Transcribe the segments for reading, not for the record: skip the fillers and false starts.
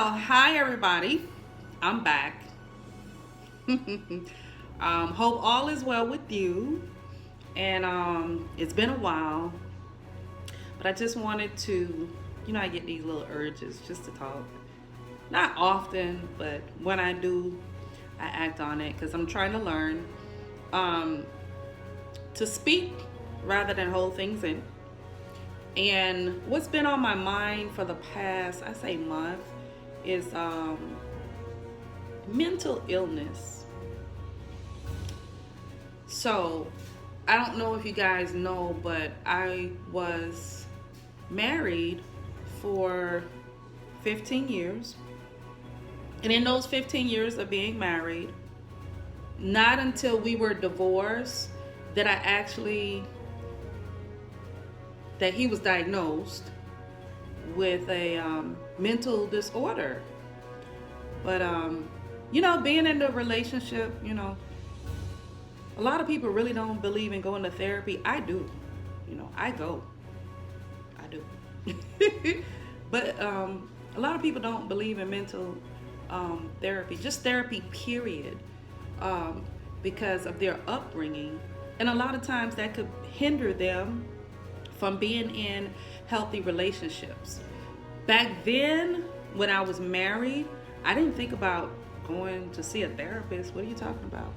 Hi everybody. I'm back. Hope all is well with you. And it's been a while, but I just wanted to, I get these little urges just to talk. Not often, but when I do, I act on it because I'm trying to learn um, to speak rather than hold things in. And what's been on my mind for the past, I say, month is mental illness. So, I don't know if you guys know, but I was married for 15 years. And in those 15 years of being married, not until we were divorced that that he was diagnosed with a mental disorder. But, being in the relationship, a lot of people really don't believe in going to therapy. I do. I go. I do. But a lot of people don't believe in mental therapy, just therapy, period, because of their upbringing. And a lot of times that could hinder them from being in healthy relationships. Back then, when I was married, I didn't think about going to see a therapist. What are you talking about?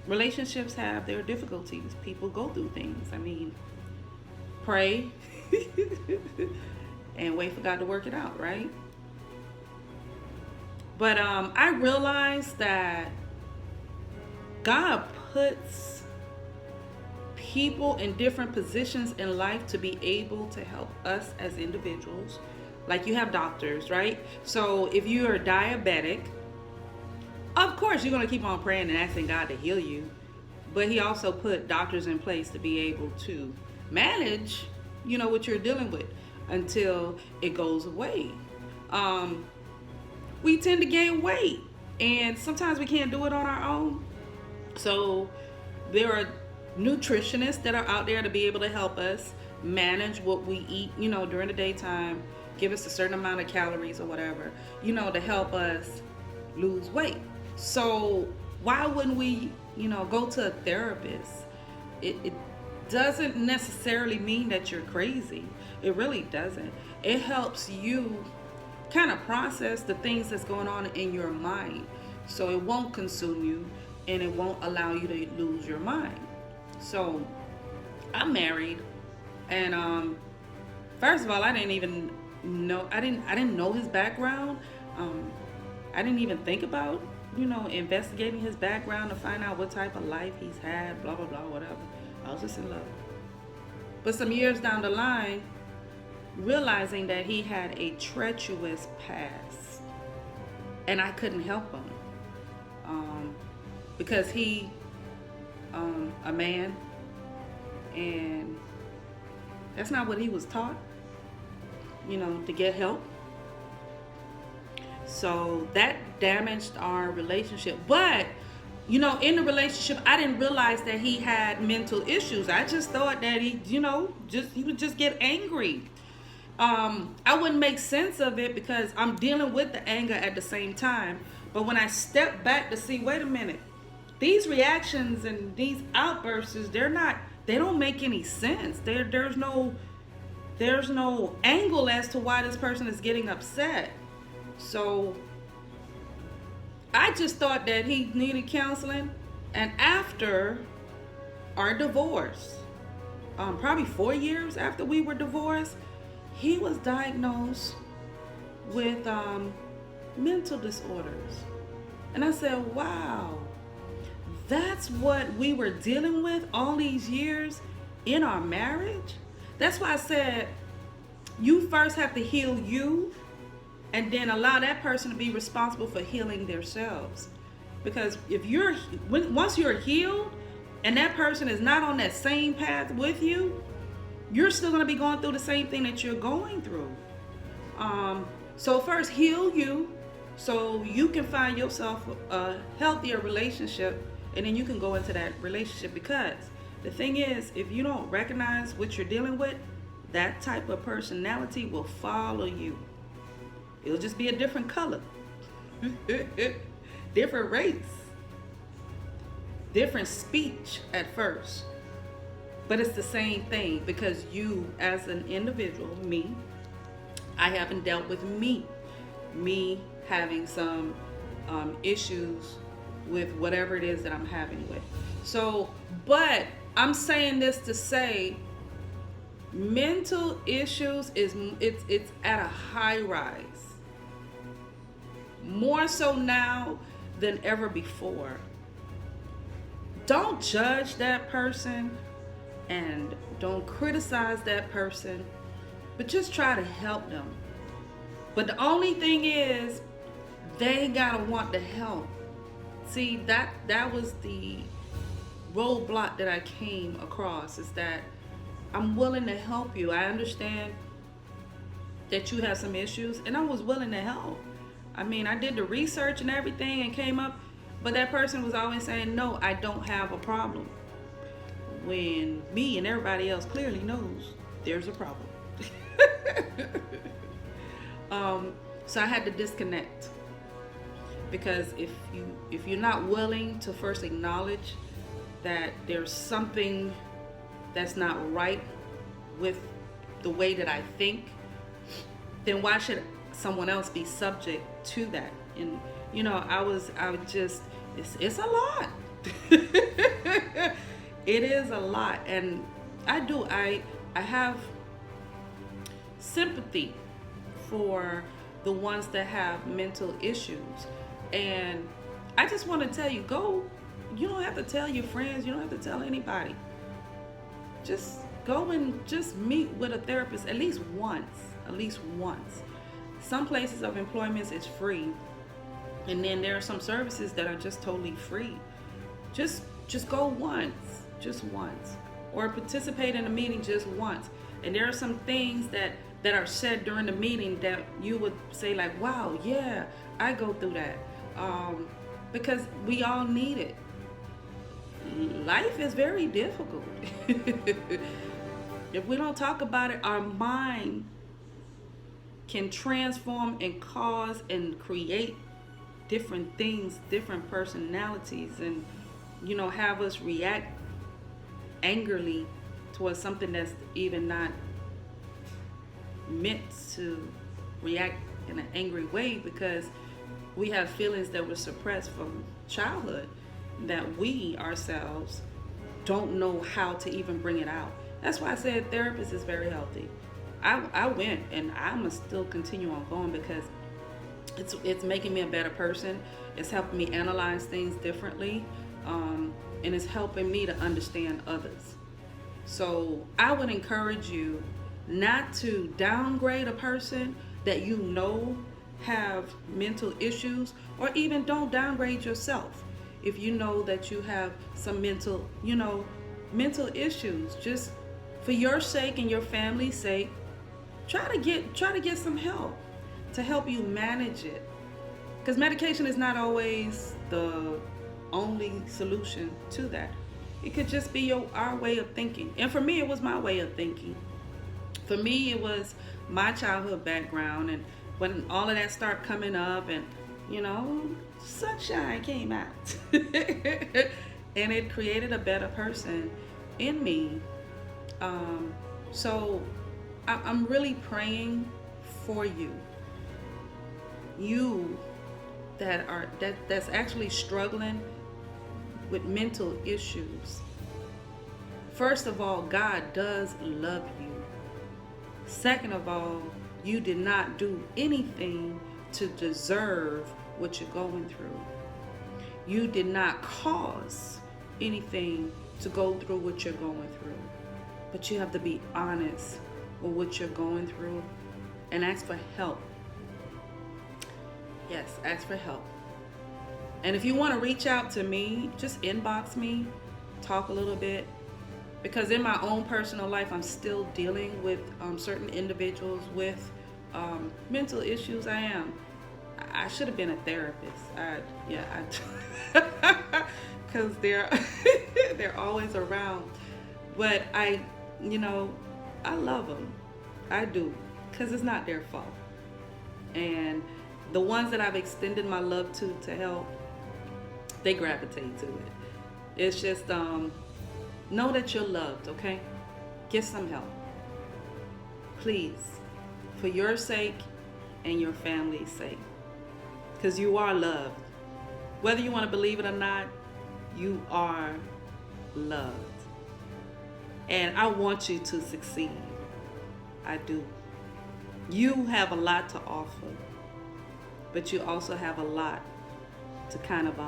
Relationships have their difficulties. People go through things. Pray and wait for God to work it out, right? But I realized that God puts people in different positions in life to be able to help us as individuals. Like you have doctors, right? So if you are diabetic, of course you're going to keep on praying and asking God to heal you. But he also put doctors in place to be able to manage, what you're dealing with until it goes away. We tend to gain weight, and sometimes we can't do it on our own. So there are nutritionists that are out there to be able to help us manage what we eat, during the daytime, give us a certain amount of calories or whatever, to help us lose weight. So why wouldn't we, go to a therapist? It doesn't necessarily mean that you're crazy. It really doesn't. It helps you kind of process the things that's going on in your mind, so it won't consume you and it won't allow you to lose your mind. So I'm married, and first of all, I didn't know his background. I didn't even think about investigating his background to find out what type of life he's had, blah blah blah, whatever. I was just in love. But some years down the line, realizing that he had a treacherous past, and I couldn't help him because he a man, and that's not what he was taught, to get help. So that damaged our relationship. But in the relationship, I didn't realize that he had mental issues. I just thought that he would just get angry. I wouldn't make sense of it because I'm dealing with the anger at the same time. But when I step back to see, wait a minute, these reactions and these outbursts, they don't make any sense. There's no angle as to why this person is getting upset. So I just thought that he needed counseling. And after our divorce, probably 4 years after we were divorced, he was diagnosed with mental disorders. And I said, wow, that's what we were dealing with all these years in our marriage? That's why I said, you first have to heal you, and then allow that person to be responsible for healing themselves. Because once you're healed and that person is not on that same path with you, you're still going to be going through the same thing that you're going through. So first heal you so you can find yourself a healthier relationship, and then you can go into that relationship. Because the thing is, if you don't recognize what you're dealing with, that type of personality will follow you. It'll just be a different color, different race, different speech at first. But it's the same thing, because you as an individual, me, I haven't dealt with me having some issues with whatever it is that I'm having with. So, but I'm saying this to say, mental issues it's at a high rise, more so now than ever before. Don't judge that person and don't criticize that person, but just try to help them. But the only thing is, they gotta want the help. See, that was the roadblock that I came across, is that I'm willing to help you. I understand that you have some issues, and I was willing to help. I mean, I did the research and everything and came up, but that person was always saying, no, I don't have a problem. When me and everybody else clearly knows there's a problem. So I had to disconnect, because if you're not willing to first acknowledge that there's something that's not right with the way that I think, then why should someone else be subject to that? And I would just, it's a lot. It is a lot, and I have sympathy for the ones that have mental issues. And I just want to tell you, you don't have to tell your friends, you don't have to tell anybody. Just go and just meet with a therapist at least once. Some places of employment is free, and then there are some services that are just totally free. Just go once, or participate in a meeting just once. And there are some things that are said during the meeting that you would say like, wow, yeah, I go through that. Because we all need it. Life is very difficult. If we don't talk about it, our mind can transform and cause and create different things, different personalities, and have us react angrily towards something that's even not meant to react in an angry way, because we have feelings that were suppressed from childhood that we ourselves don't know how to even bring it out. That's why I said therapist is very healthy. I went, and I'm gonna still continue on going, because it's making me a better person. It's helping me analyze things differently, and it's helping me to understand others. So I would encourage you not to downgrade a person that have mental issues, or even don't downgrade yourself if you know that you have some mental issues. Just for your sake and your family's sake, try to get some help to help you manage it, because medication is not always the only solution to that. It could just be our way of thinking. And for me, it was my way of thinking. For me, it was my childhood background, and when all of that started coming up, and sunshine came out, and it created a better person in me. So I'm really praying for you that's actually struggling with mental issues. First of all, God does love you. Second of all, you did not do anything to deserve what you're going through. You did not cause anything to go through what you're going through. But you have to be honest with what you're going through and ask for help. Yes, ask for help. And if you want to reach out to me, just inbox me, talk a little bit. Because in my own personal life, I'm still dealing with certain individuals with mental issues. I should have been a therapist. Because they're always around. But I love them. I do. Because it's not their fault. And the ones that I've extended my love to help, they gravitate to it. It's just know that you're loved, okay? Get some help. Please. For your sake and your family's sake. Because you are loved. Whether you want to believe it or not, you are loved. And I want you to succeed. I do. You have a lot to offer, but you also have a lot to kind of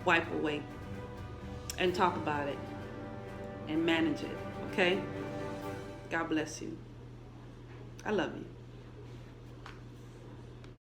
wipe away and talk about it and manage it, okay? God bless you. I love you.